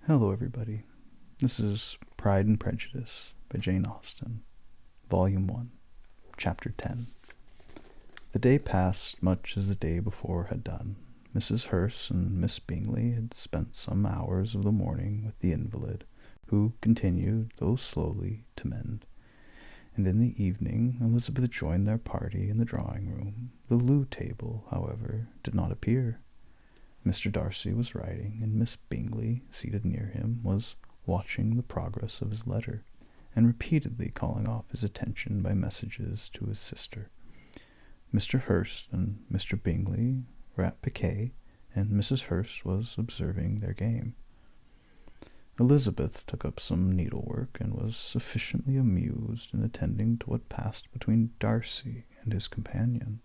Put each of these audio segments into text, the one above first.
Hello, everybody. This is Pride and Prejudice by Jane Austen, Volume 1, Chapter 10. The day passed much as the day before had done. Mrs. Hurst and Miss Bingley had spent some hours of the morning with the invalid, who continued, though slowly, to mend. And in the evening Elizabeth joined their party in the drawing-room. The loo table, however, did not appear. Mr. Darcy was writing, and Miss Bingley, seated near him, was watching the progress of his letter, and repeatedly calling off his attention by messages to his sister. Mr. Hurst and Mr. Bingley were at piquet, and Mrs. Hurst was observing their game. Elizabeth took up some needlework, and was sufficiently amused in attending to what passed between Darcy and his companion.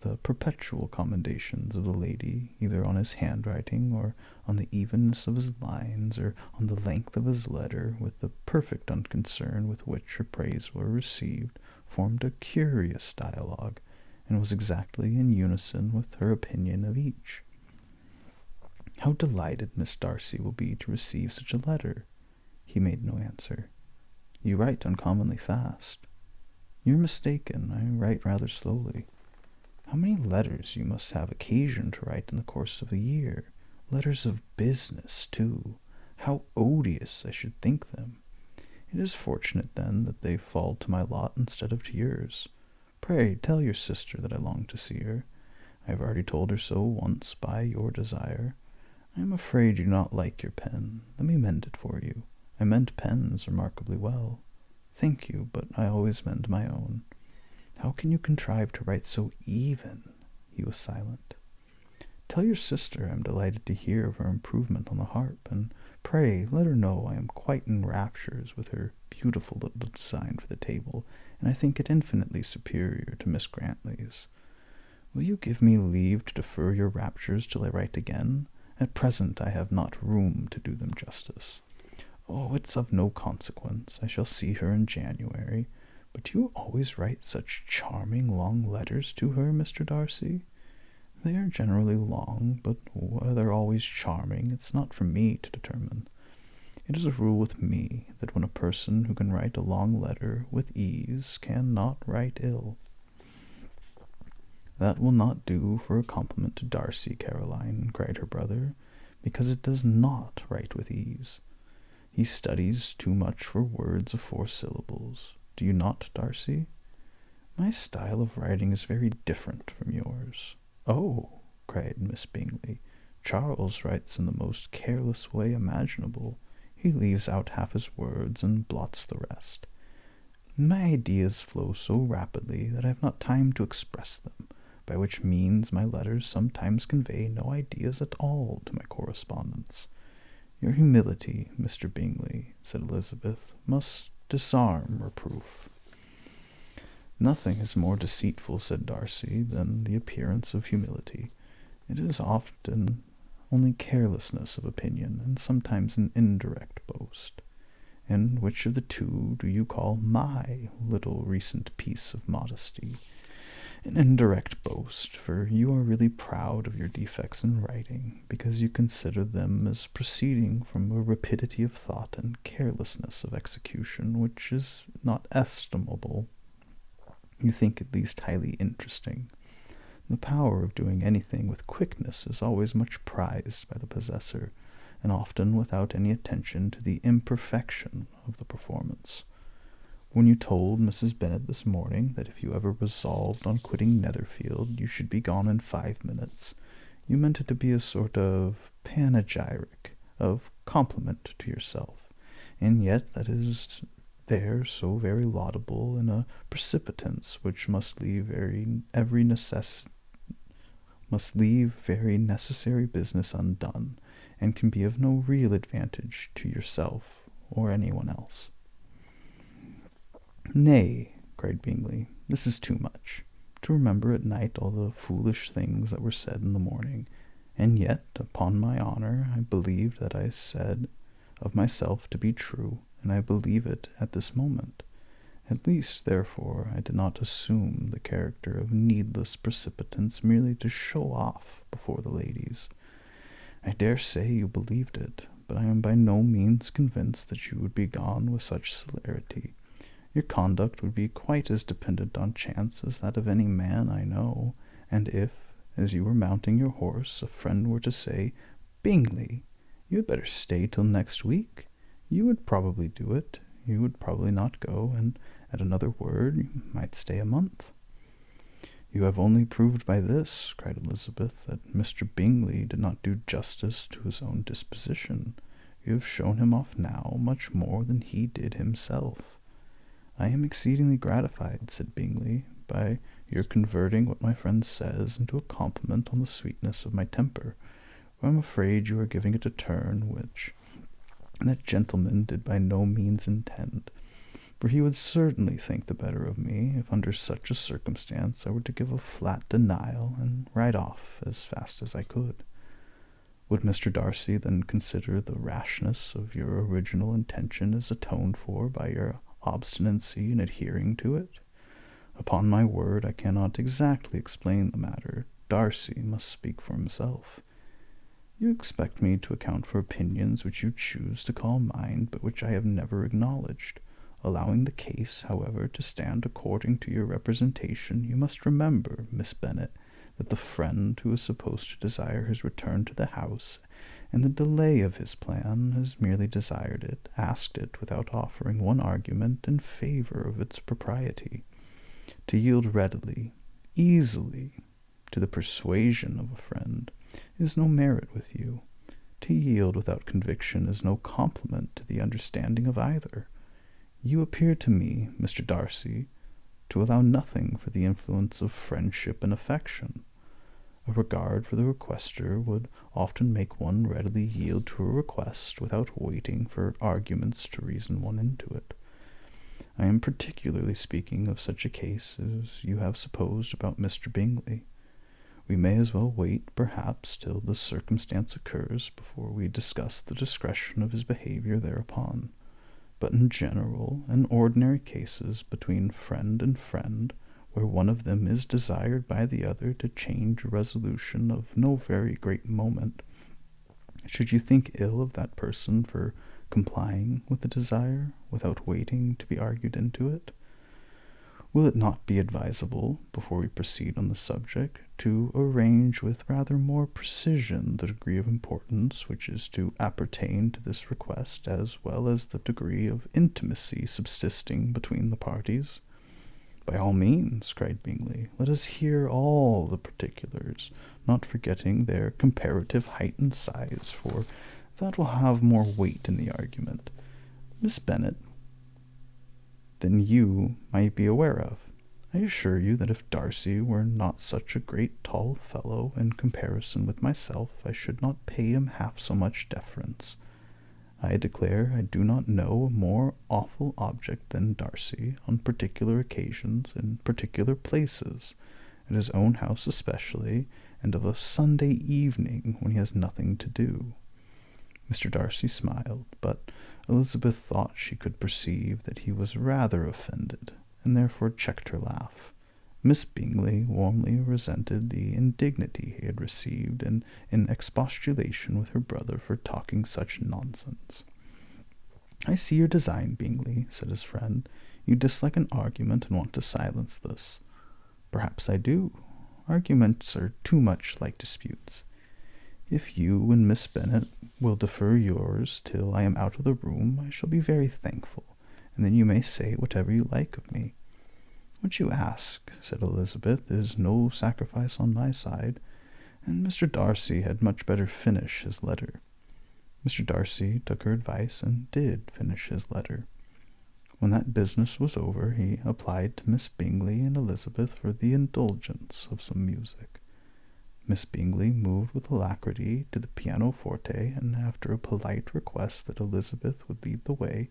The perpetual commendations of the lady, either on his handwriting, or on the evenness of his lines, or on the length of his letter, with the perfect unconcern with which her praise were received, formed a curious dialogue, and was exactly in unison with her opinion of each. "How delighted Miss Darcy will be to receive such a letter!" He made no answer. "You write uncommonly fast." "You're mistaken. I write rather slowly." "How many letters you must have occasion to write in the course of the year! Letters of business, too! How odious I should think them! It is fortunate, then, that they fall to my lot instead of to yours. Pray tell your sister that I long to see her. I have already told her so once by your desire. I am afraid you do not like your pen. Let me mend it for you. I mend pens remarkably well." "Thank you, but I always mend my own." "How can you contrive to write so even?" He was silent. "Tell your sister I am delighted to hear of her improvement on the harp, and pray let her know I am quite in raptures with her beautiful little design for the table, and I think it infinitely superior to Miss Grantley's. Will you give me leave to defer your raptures till I write again? At present I have not room to do them justice." "Oh, it's of no consequence. I shall see her in January. But you always write such charming long letters to her, Mr. Darcy." "They are generally long, but whether always charming, it's not for me to determine. It is a rule with me that when a person who can write a long letter with ease cannot write ill." "That will not do for a compliment to Darcy, Caroline," cried her brother, "because it does not write with ease. He studies too much for words of 4 syllables. Do you not, Darcy?" "My style of writing is very different from yours." "Oh!" cried Miss Bingley, "Charles writes in the most careless way imaginable. He leaves out half his words and blots the rest. My ideas flow so rapidly that I have not time to express them, by which means my letters sometimes convey no ideas at all to my correspondents." "Your humility, Mr. Bingley," said Elizabeth, "must disarm reproof." "Nothing is more deceitful," said Darcy, "than the appearance of humility. It is often only carelessness of opinion, and sometimes an indirect boast. And which of the two do you call my little recent piece of modesty? An indirect boast, for you are really proud of your defects in writing, because you consider them as proceeding from a rapidity of thought and carelessness of execution, which is not estimable. You think at least highly interesting. The power of doing anything with quickness is always much prized by the possessor, and often without any attention to the imperfection of the performance. When you told Mrs. Bennet this morning that if you ever resolved on quitting Netherfield you should be gone in 5 minutes, you meant it to be a sort of panegyric, of compliment to yourself, and yet that is there so very laudable in a precipitance which must leave very necessary business undone, and can be of no real advantage to yourself or anyone else." "Nay," cried Bingley, "this is too much. To remember at night all the foolish things that were said in the morning, and yet, upon my honour, I believed that I said of myself to be true, and I believe it at this moment. At least, therefore, I did not assume the character of needless precipitance merely to show off before the ladies. I dare say you believed it, but I am by no means convinced that you would be gone with such celerity. Your conduct would be quite as dependent on chance as that of any man I know, and if, as you were mounting your horse, a friend were to say, 'Bingley, you had better stay till next week,' you would probably do it. You would probably not go, and at another word you might stay a month." "You have only proved by this," cried Elizabeth, "that Mr. Bingley did not do justice to his own disposition. You have shown him off now much more than he did himself." "I am exceedingly gratified," said Bingley, "by your converting what my friend says into a compliment on the sweetness of my temper, for I am afraid you are giving it a turn which that gentleman did by no means intend, for he would certainly think the better of me if under such a circumstance I were to give a flat denial and ride off as fast as I could. Would Mr. Darcy then consider the rashness of your original intention as atoned for by your obstinacy in adhering to it? Upon my word, I cannot exactly explain the matter. Darcy must speak for himself. You expect me to account for opinions which you choose to call mine, but which I have never acknowledged. Allowing the case, however, to stand according to your representation, you must remember, Miss Bennet, that the friend who is supposed to desire his return to the house, and the delay of his plan, has merely desired it, asked it, without offering one argument in favor of its propriety. To yield readily, easily, to the persuasion of a friend, is no merit with you. To yield without conviction is no compliment to the understanding of either. You appear to me, Mr. Darcy, to allow nothing for the influence of friendship and affection. A regard for the requester would often make one readily yield to a request without waiting for arguments to reason one into it. I am particularly speaking of such a case as you have supposed about Mr. Bingley. We may as well wait, perhaps, till the circumstance occurs before we discuss the discretion of his behavior thereupon. But in general and ordinary cases between friend and friend, where one of them is desired by the other to change a resolution of no very great moment, should you think ill of that person for complying with the desire, without waiting to be argued into it? Will it not be advisable, before we proceed on the subject, to arrange with rather more precision the degree of importance which is to appertain to this request, as well as the degree of intimacy subsisting between the parties? "By all means," cried Bingley, "let us hear all the particulars, not forgetting their comparative height and size, for that will have more weight in the argument. Miss Bennet, than you might be aware of. I assure you that if Darcy were not such a great tall fellow in comparison with myself, I should not pay him half so much deference. I declare I do not know a more awful object than Darcy, on particular occasions, in particular places, at his own house especially, and of a Sunday evening when he has nothing to do." Mr. Darcy smiled, but Elizabeth thought she could perceive that he was rather offended, and therefore checked her laugh. Miss Bingley warmly resented the indignity he had received, and in expostulation with her brother for talking such nonsense. "I see your design, Bingley," said his friend. "You dislike an argument and want to silence this." "Perhaps I do. Arguments are too much like disputes. If you and Miss Bennet will defer yours till I am out of the room, I shall be very thankful, and then you may say whatever you like of me." "What you ask," said Elizabeth, "is no sacrifice on my side, and Mr. Darcy had much better finish his letter." Mr. Darcy took her advice and did finish his letter. When that business was over, he applied to Miss Bingley and Elizabeth for the indulgence of some music. Miss Bingley moved with alacrity to the pianoforte, and after a polite request that Elizabeth would lead the way,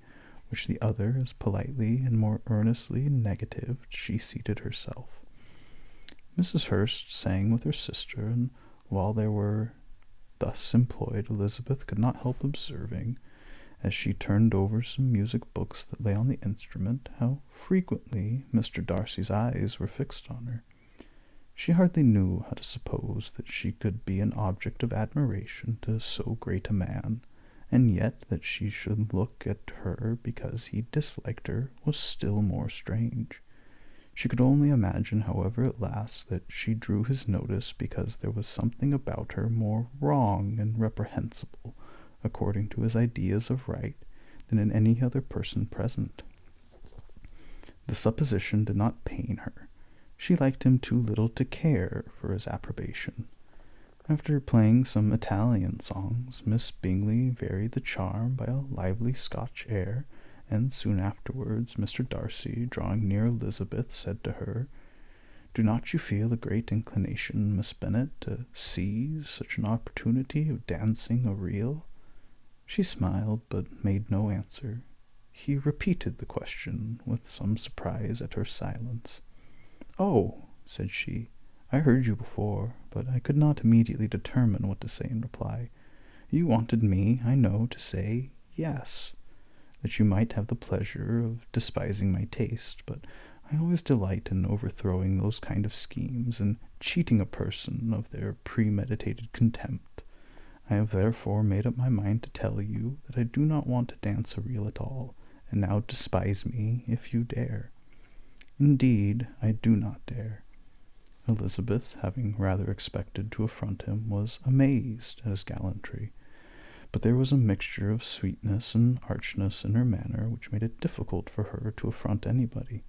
which the other as politely and more earnestly negatived, she seated herself. Mrs. Hurst sang with her sister, and while they were thus employed, Elizabeth could not help observing, as she turned over some music books that lay on the instrument, how frequently Mr. Darcy's eyes were fixed on her. She hardly knew how to suppose that she could be an object of admiration to so great a man, and yet that she should look at her because he disliked her was still more strange. She could only imagine, however, at last, that she drew his notice because there was something about her more wrong and reprehensible, according to his ideas of right, than in any other person present. The supposition did not pain her. She liked him too little to care for his approbation. After playing some Italian songs, Miss Bingley varied the charm by a lively Scotch air, and soon afterwards Mr. Darcy, drawing near Elizabeth, said to her, "Do not you feel a great inclination, Miss Bennet, to seize such an opportunity of dancing a reel?" She smiled, but made no answer. He repeated the question, with some surprise at her silence. "Oh," said she, "I heard you before, but I could not immediately determine what to say in reply. You wanted me, I know, to say yes, that you might have the pleasure of despising my taste, but I always delight in overthrowing those kind of schemes, and cheating a person of their premeditated contempt. I have therefore made up my mind to tell you that I do not want to dance a reel at all, and now despise me if you dare. Indeed, I do not dare." Elizabeth, having rather expected to affront him, was amazed at his gallantry, but there was a mixture of sweetness and archness in her manner which made it difficult for her to affront anybody,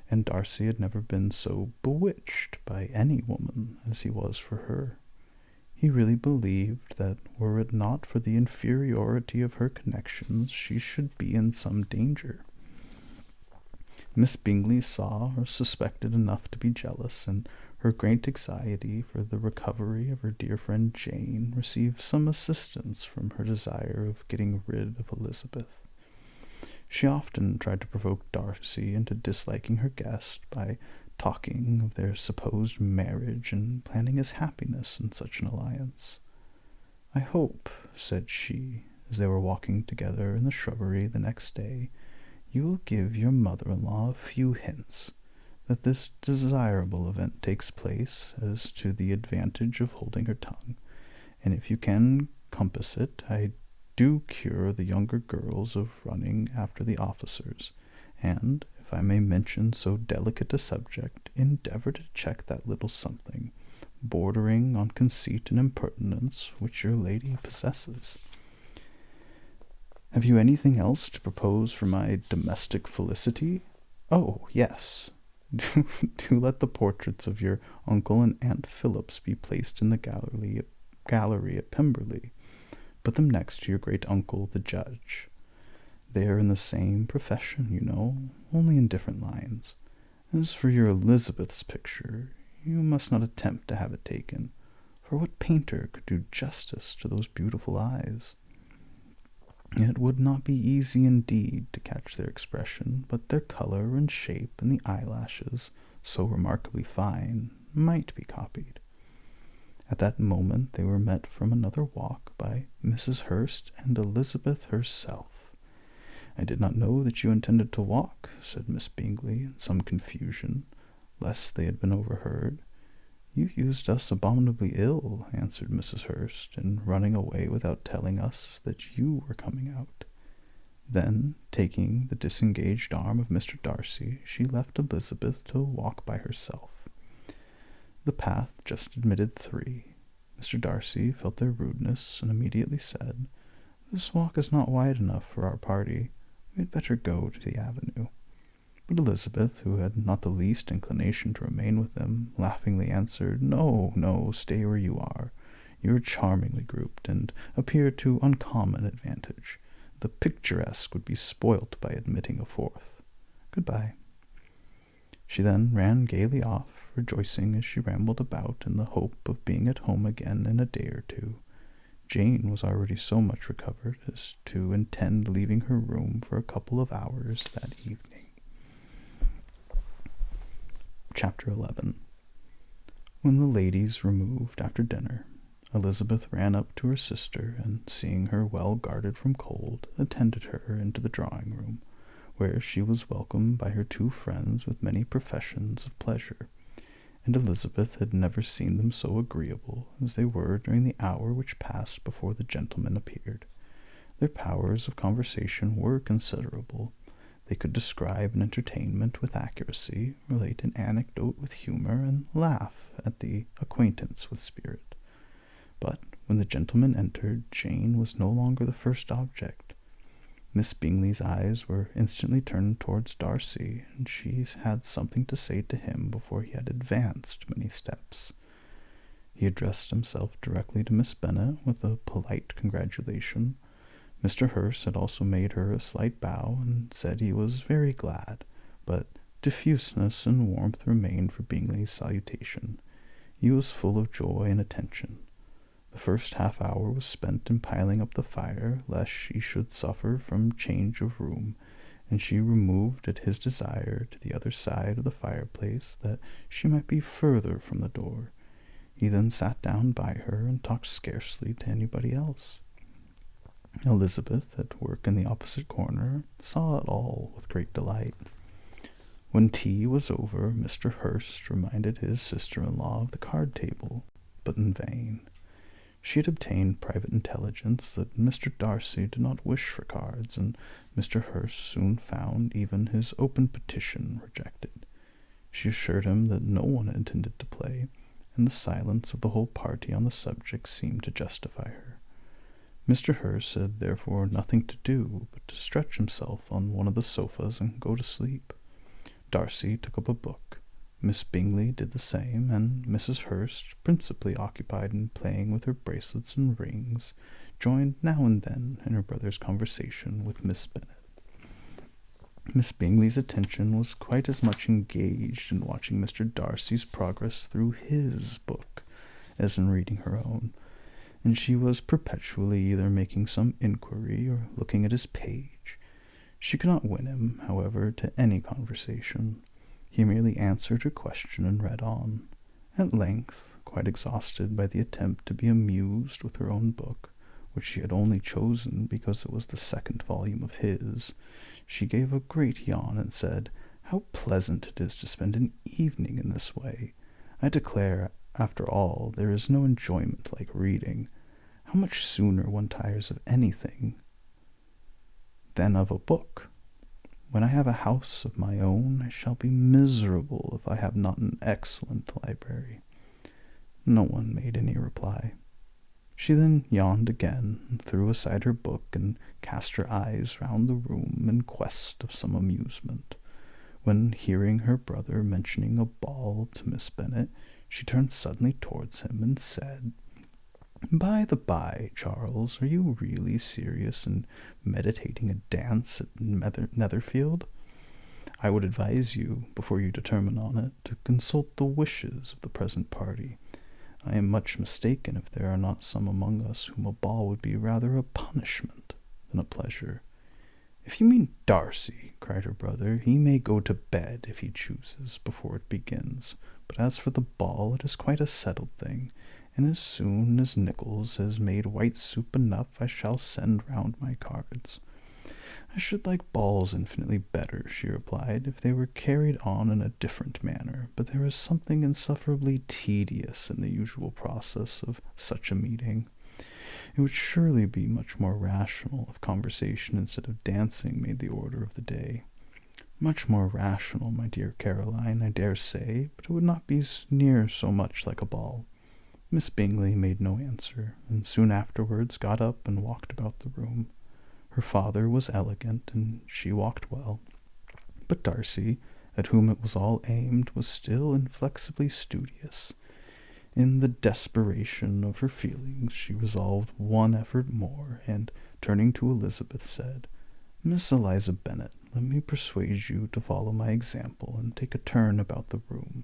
and Darcy had never been so bewitched by any woman as he was for her. He really believed that, were it not for the inferiority of her connections, she should be in some danger. Miss Bingley saw or suspected enough to be jealous, and her great anxiety for the recovery of her dear friend Jane received some assistance from her desire of getting rid of Elizabeth. She often tried to provoke Darcy into disliking her guest by talking of their supposed marriage and planning his happiness in such an alliance. "I hope," said she, as they were walking together in the shrubbery the next day, "you will give your mother-in-law a few hints that this desirable event takes place as to the advantage of holding her tongue, and if you can compass it, I do cure the younger girls of running after the officers, and, if I may mention so delicate a subject, endeavor to check that little something, bordering on conceit and impertinence, which your lady possesses. Have you anything else to propose for my domestic felicity? Oh, yes. Do let the portraits of your uncle and Aunt Phillips be placed in the gallery at Pemberley. Put them next to your great uncle, the judge. They are in the same profession, you know, only in different lines. As for your Elizabeth's picture, you must not attempt to have it taken, for what painter could do justice to those beautiful eyes? It would not be easy indeed to catch their expression, but their color and shape and the eyelashes, so remarkably fine, might be copied. At that moment they were met from another walk by Mrs. Hurst and Elizabeth herself. "I did not know that you intended to walk," said Miss Bingley, in some confusion, lest they had been overheard. "You used us abominably ill," answered Mrs. Hurst, "in running away without telling us that you were coming out." Then, taking the disengaged arm of Mr. Darcy, she left Elizabeth to walk by herself. The path just admitted 3. Mr. Darcy felt their rudeness, and immediately said, "This walk is not wide enough for our party. We had better go to the avenue." But Elizabeth, who had not the least inclination to remain with them, laughingly answered, "No, no, stay where you are. You are charmingly grouped, and appear to uncommon advantage. The picturesque would be spoilt by admitting a 4th. Good-bye." She then ran gaily off, rejoicing as she rambled about in the hope of being at home again in a day or 2. Jane was already so much recovered as to intend leaving her room for a couple of hours that evening. Chapter 11. When the ladies removed after dinner, Elizabeth ran up to her sister, and, seeing her well guarded from cold, attended her into the drawing-room, where she was welcomed by her 2 friends with many professions of pleasure, and Elizabeth had never seen them so agreeable as they were during the hour which passed before the gentlemen appeared. Their powers of conversation were considerable. They could describe an entertainment with accuracy, relate an anecdote with humor, and laugh at the acquaintance with spirit. But when the gentleman entered, Jane was no longer the first object. Miss Bingley's eyes were instantly turned towards Darcy, and she had something to say to him before he had advanced many steps. He addressed himself directly to Miss Bennet with a polite congratulation. Mr. Hurst had also made her a slight bow, and said he was very glad, but diffuseness and warmth remained for Bingley's salutation. He was full of joy and attention. The first half-hour was spent in piling up the fire, lest she should suffer from change of room, and she removed at his desire to the other side of the fireplace, that she might be further from the door. He then sat down by her, and talked scarcely to anybody else. Elizabeth, at work in the opposite corner, saw it all with great delight. When tea was over, Mr. Hurst reminded his sister-in-law of the card-table, but in vain. She had obtained private intelligence that Mr. Darcy did not wish for cards, and Mr. Hurst soon found even his open petition rejected. She assured him that no one intended to play, and the silence of the whole party on the subject seemed to justify her. Mr. Hurst had therefore nothing to do but to stretch himself on one of the sofas and go to sleep. Darcy took up a book. Miss Bingley did the same, and Mrs. Hurst, principally occupied in playing with her bracelets and rings, joined now and then in her brother's conversation with Miss Bennet. Miss Bingley's attention was quite as much engaged in watching Mr. Darcy's progress through his book as in reading her own, and she was perpetually either making some inquiry or looking at his page. She could not win him, however, to any conversation. He merely answered her question and read on. At length, quite exhausted by the attempt to be amused with her own book, which she had only chosen because it was the second volume of his, she gave a great yawn and said, "How pleasant it is to spend an evening in this way! I declare, after all, there is no enjoyment like reading. How much sooner one tires of anything than of a book! When I have a house of my own, I shall be miserable if I have not an excellent library." No one made any reply. She then yawned again, and threw aside her book, and cast her eyes round the room in quest of some amusement, when, hearing her brother mentioning a ball to Miss Bennet, she turned suddenly towards him and said, "By the by, Charles, are you really serious in meditating a dance at Netherfield? I would advise you, before you determine on it, to consult the wishes of the present party. I am much mistaken if there are not some among us whom a ball would be rather a punishment than a pleasure." "If you mean Darcy," cried her brother, "he may go to bed, if he chooses, before it begins. But as for the ball, it is quite a settled thing, and as soon as Nicholas has made white soup enough, I shall send round my cards." "I should like balls infinitely better," she replied, "if they were carried on in a different manner, but there is something insufferably tedious in the usual process of such a meeting. It would surely be much more rational if conversation instead of dancing made the order of the day." "Much more rational, my dear Caroline, I dare say, but it would not be near so much like a ball." Miss Bingley made no answer, and soon afterwards got up and walked about the room. Her father was elegant, and she walked well. But Darcy, at whom it was all aimed, was still inflexibly studious. In the desperation of her feelings, she resolved one effort more, and, turning to Elizabeth, said, "Miss Eliza Bennet, let me persuade you to follow my example, and take a turn about the room.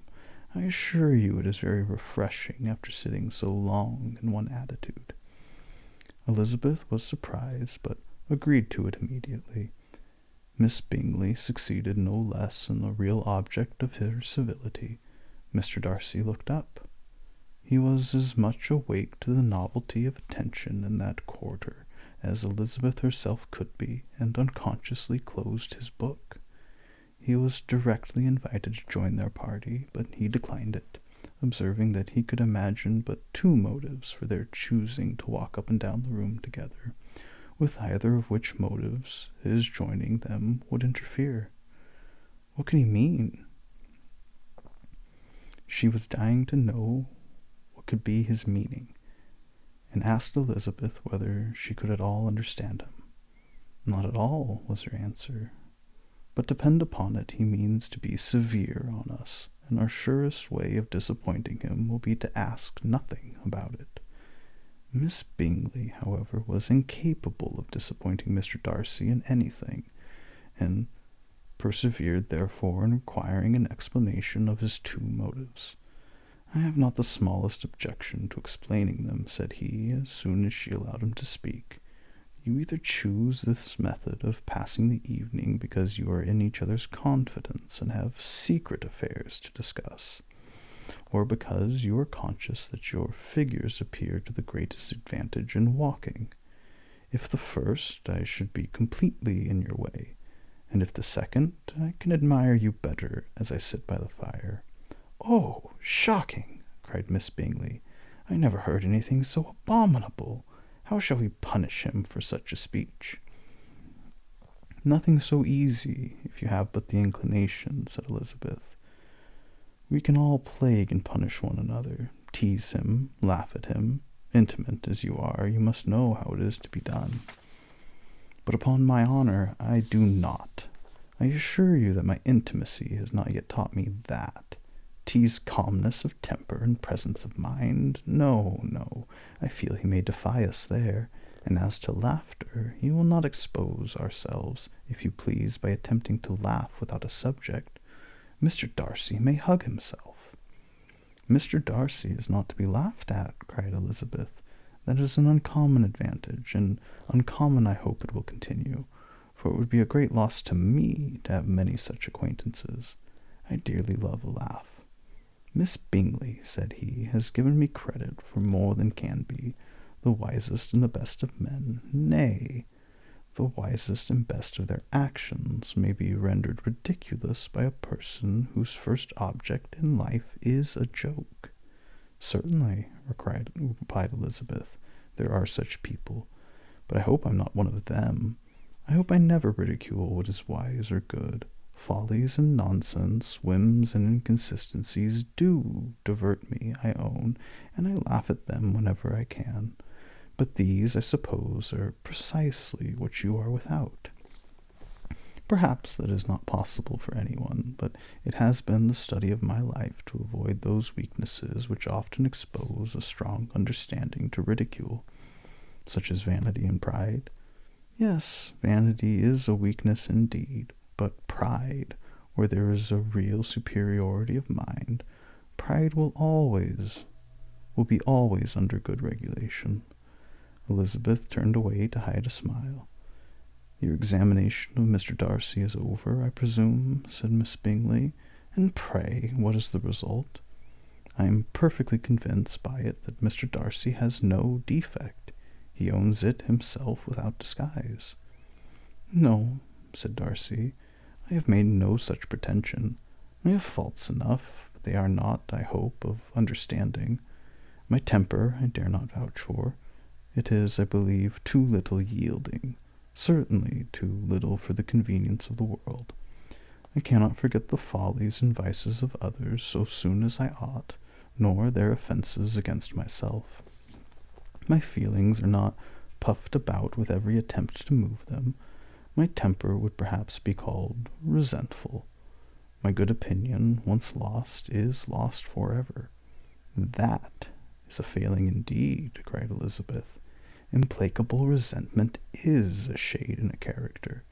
I assure you it is very refreshing after sitting so long in one attitude." Elizabeth was surprised, but agreed to it immediately. Miss Bingley succeeded no less in the real object of her civility. Mr. Darcy looked up. He was as much awake to the novelty of attention in that quarter as Elizabeth herself could be, and unconsciously closed his book. He was directly invited to join their party, but he declined it, observing that he could imagine but two motives for their choosing to walk up and down the room together, with either of which motives his joining them would interfere. What could he mean? She was dying to know what could be his meaning, and asked Elizabeth whether she could at all understand him. Not at all, was her answer. But depend upon it, he means to be severe on us, and our surest way of disappointing him will be to ask nothing about it. Miss Bingley, however, was incapable of disappointing Mr. Darcy in anything, and persevered therefore in requiring an explanation of his two motives. I have not the smallest objection to explaining them, said he, as soon as she allowed him to speak. You either choose this method of passing the evening because you are in each other's confidence and have secret affairs to discuss, or because you are conscious that your figures appear to the greatest advantage in walking. If the first, I should be completely in your way, and if the second, I can admire you better as I sit by the fire. Oh, shocking! Cried Miss Bingley. I never heard anything so abominable. How shall we punish him for such a speech? Nothing so easy, if you have but the inclination, said Elizabeth. We can all plague and punish one another, tease him, laugh at him. Intimate as you are, you must know how it is to be done. But upon my honor, I do not. I assure you that my intimacy has not yet taught me that. Tease calmness of temper and presence of mind? No, no, I feel he may defy us there. And as to laughter, he will not expose ourselves, if you please, by attempting to laugh without a subject. Mr. Darcy may hug himself. Mr. Darcy is not to be laughed at, cried Elizabeth. That is an uncommon advantage, and uncommon I hope it will continue, for it would be a great loss to me to have many such acquaintances. I dearly love a laugh. Miss Bingley, said he, has given me credit for more than can be, the wisest and the best of men. Nay, the wisest and best of their actions may be rendered ridiculous by a person whose first object in life is a joke. Certainly, replied Elizabeth, there are such people, but I hope I'm not one of them. I hope I never ridicule what is wise or good. Follies and nonsense, whims and inconsistencies do divert me, I own, and I laugh at them whenever I can. But these, I suppose, are precisely what you are without. Perhaps that is not possible for anyone, but it has been the study of my life to avoid those weaknesses which often expose a strong understanding to ridicule, such as vanity and pride. Yes, vanity is a weakness indeed, but pride, where there is a real superiority of mind, pride will be always under good regulation. Elizabeth turned away to hide a smile. Your examination of Mr. Darcy is over, I presume, said Miss Bingley, and pray, what is the result? I am perfectly convinced by it that Mr. Darcy has no defect. He owns it himself without disguise. No, said Darcy, I have made no such pretension. I have faults enough, but they are not, I hope, of understanding. My temper I dare not vouch for. It is, I believe, too little yielding, certainly too little for the convenience of the world. I cannot forget the follies and vices of others so soon as I ought, nor their offences against myself. My feelings are not puffed about with every attempt to move them. My temper would perhaps be called resentful. My good opinion, once lost, is lost forever. That is a failing indeed, cried Elizabeth. Implacable resentment is a shade in a character,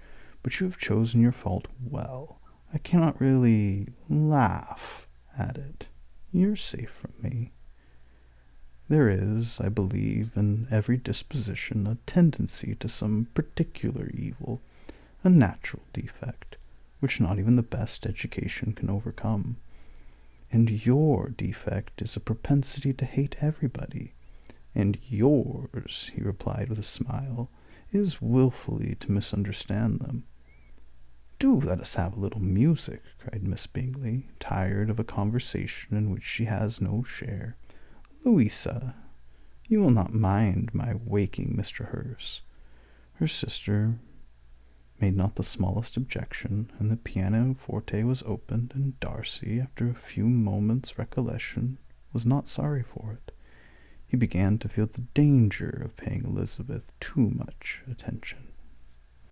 but you have chosen your fault well. I cannot really laugh at it. You're safe from me. There is, I believe, in every disposition a tendency to some particular evil, a natural defect, which not even the best education can overcome. And your defect is a propensity to hate everybody, and yours, he replied with a smile, is wilfully to misunderstand them. Do let us have a little music, cried Miss Bingley, tired of a conversation in which she has no share. Louisa, you will not mind my waking Mr. Hurst. Her sister made not the smallest objection, and the pianoforte was opened, and Darcy, after a few moments' recollection, was not sorry for it. He began to feel the danger of paying Elizabeth too much attention.